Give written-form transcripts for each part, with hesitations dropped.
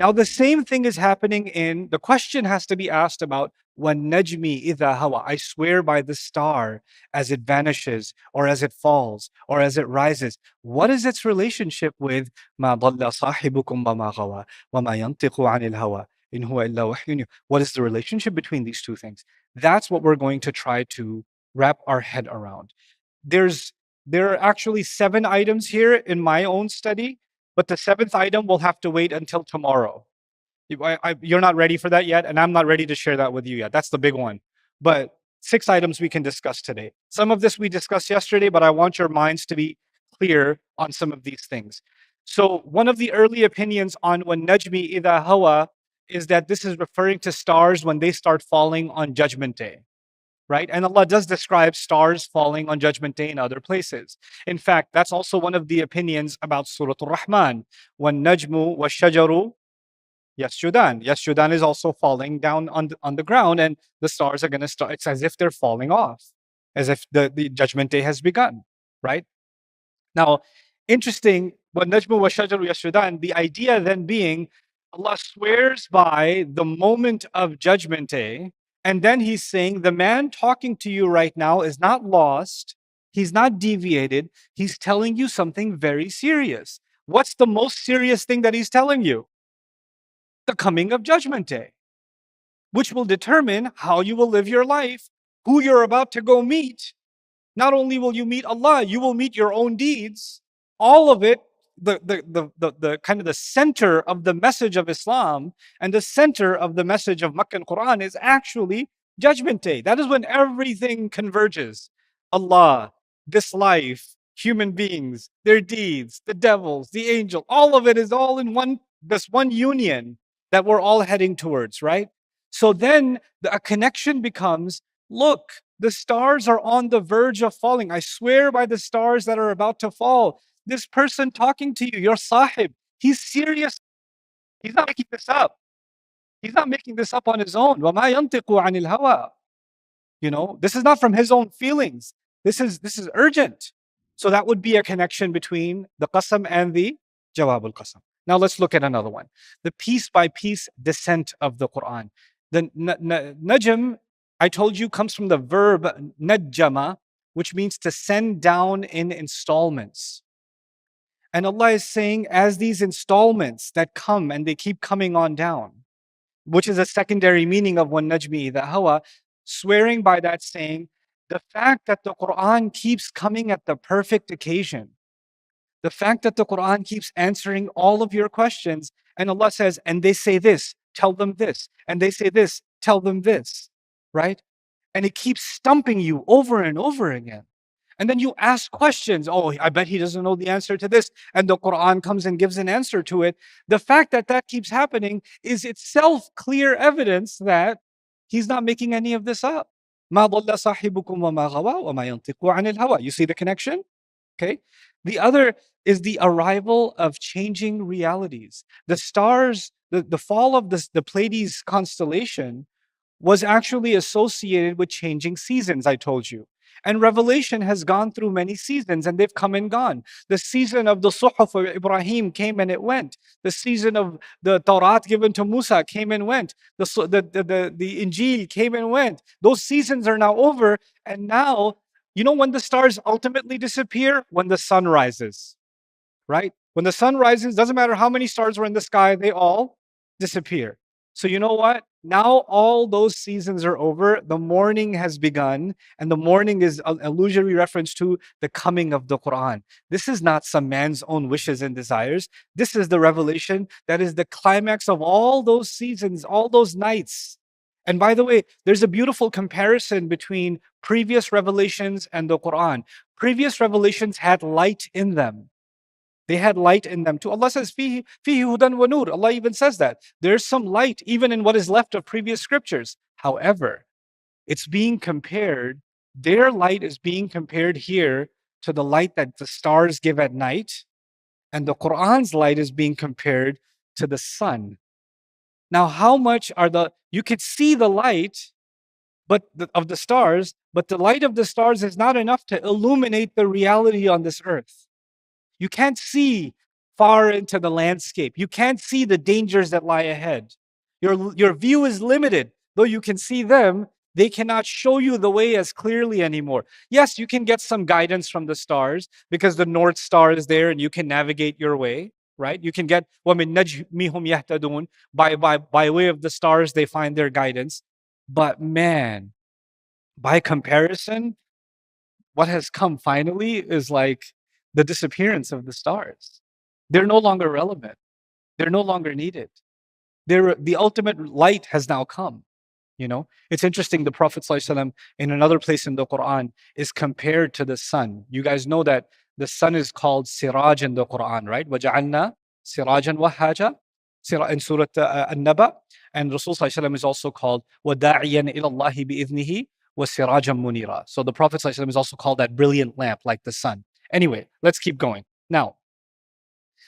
Now, the same thing is happening the question has to be asked about وَالنَّجْمِ إِذَا هَوَى. I swear by the star as it vanishes, or as it falls, or as it rises. What is its relationship with مَا ضَلَّ صَاحِبُكُمْ وَمَا غَوَى وَمَا يَنطِقُ عَنِ الْهَوَى إِنْ هُوَ إِلَّا وَحْيٌ يُوحَى. What is the relationship between these two things? That's what we're going to try to wrap our head around. There are actually 7 items here in my own study, but the 7th item will have to wait until tomorrow. You're not ready for that yet, and I'm not ready to share that with you yet. That's the big one. But 6 items we can discuss today. Some of this we discussed yesterday, but I want your minds to be clear on some of these things. So one of the early opinions on وَالنَّجْمِ إِذَا هَوَى is that this is referring to stars when they start falling on Judgment Day. Right? And Allah does describe stars falling on Judgment Day in other places. In fact, that's also one of the opinions about Surah Ar-Rahman. وَالنَّجْمُ وَالشَّجَرُ يَسْجُدَانِ. Yasjudan is also falling down on the ground, and the stars are going to start. It's as if they're falling off, as if the Judgment Day has begun. Right? Now, interesting, وَالنَّجْمُ وَالشَّجَرُ يَسْجُدَانِ, the idea then being Allah swears by the moment of Judgment Day. And then he's saying, the man talking to you right now is not lost. He's not deviated. He's telling you something very serious. What's the most serious thing that he's telling you? The coming of Judgment Day, which will determine how you will live your life, who you're about to go meet. Not only will you meet Allah, you will meet your own deeds. All of it, the kind of the center of the message of Islam and the center of the message of Makkah and Quran is actually Judgment Day. That is when everything converges. Allah, this life, human beings, their deeds, the devils, the angel, all of it is all in this one union that we're all heading towards, right? So then a connection becomes, look, the stars are on the verge of falling. I swear by the stars that are about to fall. This person talking to you, your sahib, he's serious. He's not making this up. He's not making this up on his own. وَمَا يَنطِقُ عَنِ الْهَوَى. You know, this is not from his own feelings. This is urgent. So that would be a connection between the qasam and the jawab al-qasam. Now let's look at another one. The piece by piece descent of the Quran. The Najm, I told you, comes from the verb najjama, which means to send down in installments. And Allah is saying, as these installments that come and they keep coming on down, which is a secondary meaning of وَالنَّجْمِ إِذَا هَوَى, swearing by that, saying, the fact that the Quran keeps coming at the perfect occasion, the fact that the Quran keeps answering all of your questions, and Allah says, and they say this, tell them this, and they say this, tell them this, right? And it keeps stumping you over and over again. And then you ask questions. Oh, I bet he doesn't know the answer to this. And the Quran comes and gives an answer to it. The fact that that keeps happening is itself clear evidence that he's not making any of this up. مَا ضَلَّ صَاحِبُكُمْ وَمَا غَوَى وَمَا يَنطِقُ عَنِ الْهَوَى. You see the connection? Okay. The other is the arrival of changing realities. The stars, the fall of the Pleiades constellation was actually associated with changing seasons, I told you. And Revelation has gone through many seasons, and they've come and gone. The season of the Suhuf of Ibrahim came and it went. The season of the Tawrat given to Musa came and went. The Injil came and went. Those seasons are now over, and now, you know when the stars ultimately disappear? When the sun rises, right? When the sun rises, doesn't matter how many stars were in the sky, they all disappear. So you know what? Now all those seasons are over. The morning has begun, and the morning is an illusory reference to the coming of the Quran. This is not some man's own wishes and desires. This is the revelation that is the climax of all those seasons, all those nights. And by the way, there's a beautiful comparison between previous revelations and the Quran. Previous revelations had light in them. They had light in them too. Allah says, fihi hudan wa nur. Allah even says that. There's some light even in what is left of previous scriptures. However, it's being compared, their light is being compared here to the light that the stars give at night. And the Quran's light is being compared to the sun. Now, how much you could see the light of the stars, but the light of the stars is not enough to illuminate the reality on this earth. You can't see far into the landscape. You can't see the dangers that lie ahead. Your view is limited. Though you can see them, they cannot show you the way as clearly anymore. Yes, you can get some guidance from the stars because the North Star is there and you can navigate your way, right? You can get وَمِن نَجْمِهُمْ يَهْتَدُونَ, by way of the stars, they find their guidance. But man, by comparison, what has come finally is like the disappearance of the stars. They're no longer relevant. They're no longer needed. The ultimate light has now come. You know, it's interesting. The Prophet ﷺ, in another place in the Quran, is compared to the sun. You guys know that the sun is called Siraj in the Quran, right? وَجَعَلْنَا سِرَاجًا وَهَّاجًا in Surah An-Naba. And Rasul ﷺ is also called وَدَاعِيًا إِلَى اللَّهِ بِإِذْنِهِ وَسِرَاجًا مُنِيرًا. So the Prophet ﷺ is also called that brilliant lamp like the sun. Anyway, let's keep going. Now,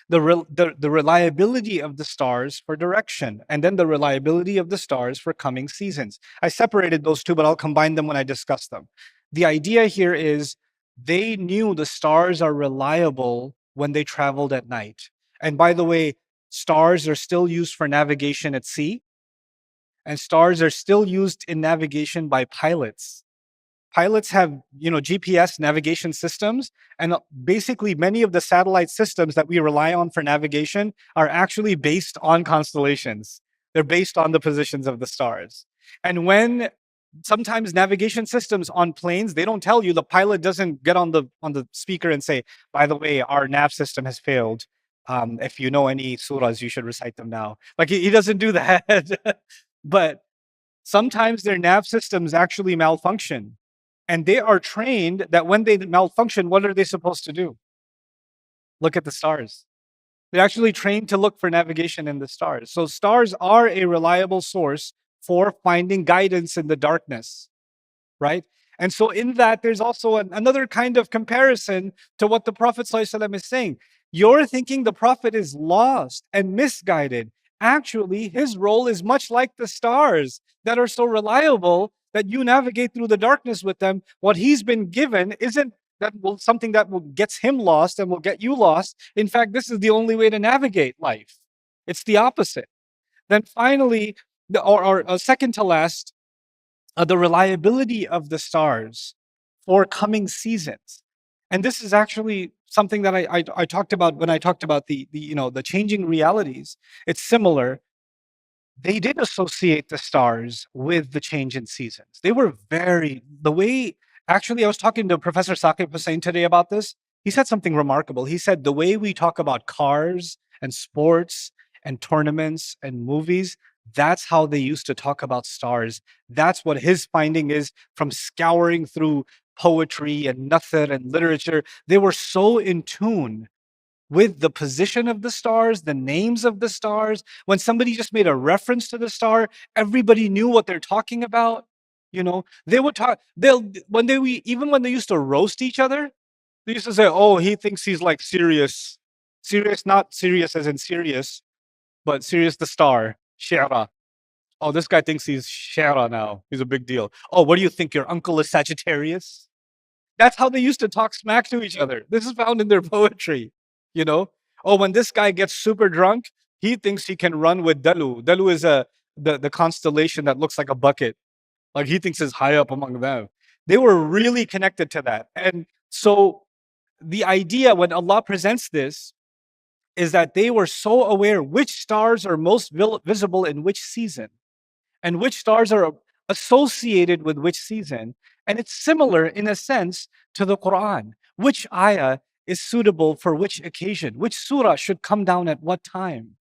the reliability of the stars for direction, and then the reliability of the stars for coming seasons. I separated those two, but I'll combine them when I discuss them. The idea here is they knew the stars are reliable when they traveled at night. And by the way, stars are still used for navigation at sea, and stars are still used in navigation by pilots. Pilots have, GPS navigation systems, and basically many of the satellite systems that we rely on for navigation are actually based on constellations. They're based on the positions of the stars. And when sometimes navigation systems on planes, they don't tell you, the pilot doesn't get on the speaker and say, by the way, our nav system has failed. If you know any surahs, you should recite them now. Like he doesn't do that. But sometimes their nav systems actually malfunction. And they are trained that when they malfunction, what are they supposed to do? Look at the stars. They're actually trained to look for navigation in the stars. So stars are a reliable source for finding guidance in the darkness, right? And so in that, there's also another kind of comparison to what the Prophet ﷺ is saying. You're thinking the Prophet is lost and misguided. Actually, his role is much like the stars that are so reliable that you navigate through the darkness with them. What he's been given isn't something that will gets him lost and will get you lost. In fact, this is the only way to navigate life. It's the opposite. Then finally, or second to last, the reliability of the stars for coming seasons. And this is actually something that I talked about when I talked about the changing realities. It's similar. They did associate the stars with the change in seasons. They were the way, actually, I was talking to Professor Saqib Hussain today about this. He said something remarkable. He said the way we talk about cars and sports and tournaments and movies, that's how they used to talk about stars. That's what his finding is from scouring through poetry and nathar and literature. They were so in tune with the position of the stars, the names of the stars. When somebody just made a reference to the star, everybody knew what they're talking about. They would talk, even when they used to roast each other, they used to say, oh, he thinks he's like Sirius. Sirius, not serious as in serious, but Sirius the star, Shara. Oh, this guy thinks he's Shara now. He's a big deal. Oh, what do you think? Your uncle is Sagittarius? That's how they used to talk smack to each other. This is found in their poetry. Oh, when this guy gets super drunk, he thinks he can run with Dalu. Dalu is the constellation that looks like a bucket. Like he thinks is high up among them. They were really connected to that. And so the idea when Allah presents this is that they were so aware which stars are most visible in which season and which stars are associated with which season. And it's similar in a sense to the Quran. Which ayah is suitable for which occasion? Which surah should come down at what time?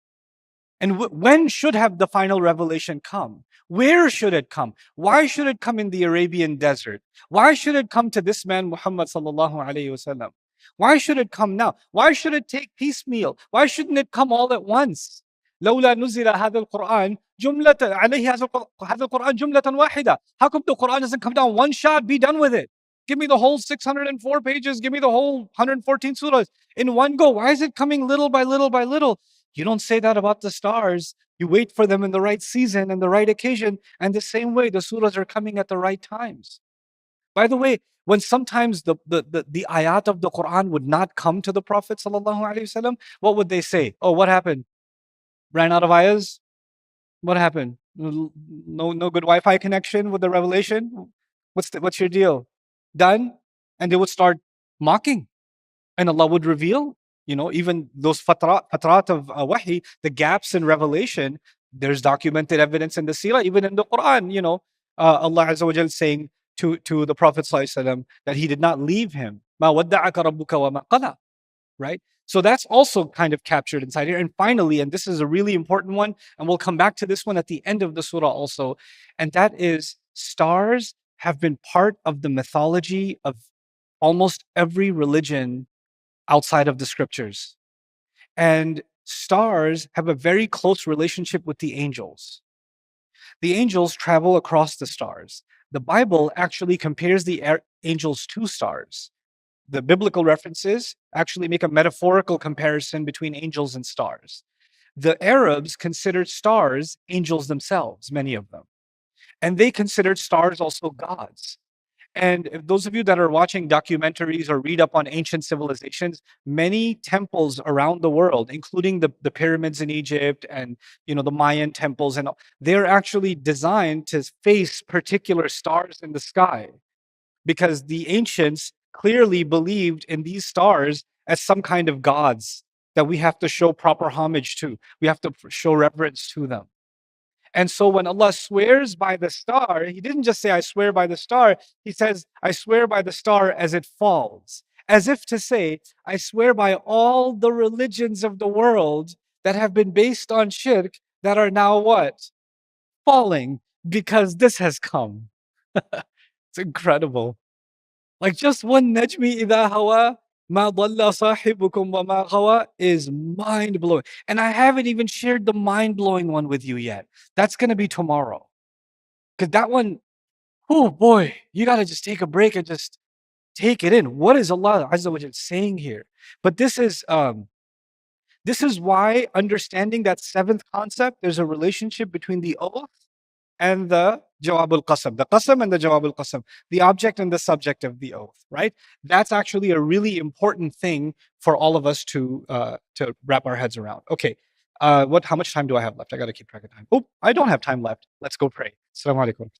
And when should have the final revelation come? Where should it come? Why should it come in the Arabian desert? Why should it come to this man, Muhammad sallallahu alaihi wasallam? Why should it come now? Why should it take piecemeal? Why shouldn't it come all at once? لولا نزل هذا القرآن جملة عليه هذا القرآن جملة واحدة. How come the Quran doesn't come down one shot? Be done with it. Give me the whole 604 pages. Give me the whole 114 surahs in one go. Why is it coming little by little by little? You don't say that about the stars. You wait for them in the right season and the right occasion. And the same way, the surahs are coming at the right times. By the way, when sometimes the ayat of the Quran would not come to the Prophet sallallahu alaihi wasallam, what would they say? Oh, what happened? Ran out of ayahs? What happened? No good Wi-Fi connection with the revelation? What's your deal? Done? And they would start mocking. And Allah would reveal, even those fatrat of wahi, the gaps in revelation. There's documented evidence in the seerah, even in the Quran, Allah Azza wa Jal saying to the Prophet Sallallahu Alaihi Wasallam that he did not leave him. Ma wadda'aka rabbuka wa ma qala, right? So that's also kind of captured inside here. And finally, and this is a really important one, and we'll come back to this one at the end of the surah also, and that is stars have been part of the mythology of almost every religion outside of the scriptures. And stars have a very close relationship with the angels. The angels travel across the stars. The Bible actually compares the angels to stars. The biblical references actually make a metaphorical comparison between angels and stars. The Arabs considered stars angels themselves, many of them. And they considered stars also gods. And if those of you that are watching documentaries or read up on ancient civilizations, many temples around the world, including the pyramids in Egypt and the Mayan temples, and they're actually designed to face particular stars in the sky because the ancients clearly believed in these stars as some kind of gods that we have to show proper homage to. We have to show reverence to them. And so when Allah swears by the star, He didn't just say, I swear by the star. He says, I swear by the star as it falls, as if to say, I swear by all the religions of the world that have been based on shirk that are now what? Falling because this has come. It's incredible. Like just one najmi idha hawa ma dhalla sahibukum wa ma ghawa is mind blowing. And I haven't even shared the mind blowing one with you yet. That's going to be tomorrow. Because that one, oh boy, you got to just take a break and just take it in. What is Allah Azza wa Jalla saying here? But this is why understanding that seventh concept, there's a relationship between the oath and the Jawab al-Qasam, the Qasam and the Jawab al-Qasam, the object and the subject of the oath, right? That's actually a really important thing for all of us to wrap our heads around. Okay, how much time do I have left? I got to keep track of time. Oh, I don't have time left. Let's go pray. Assalamu Alaikum.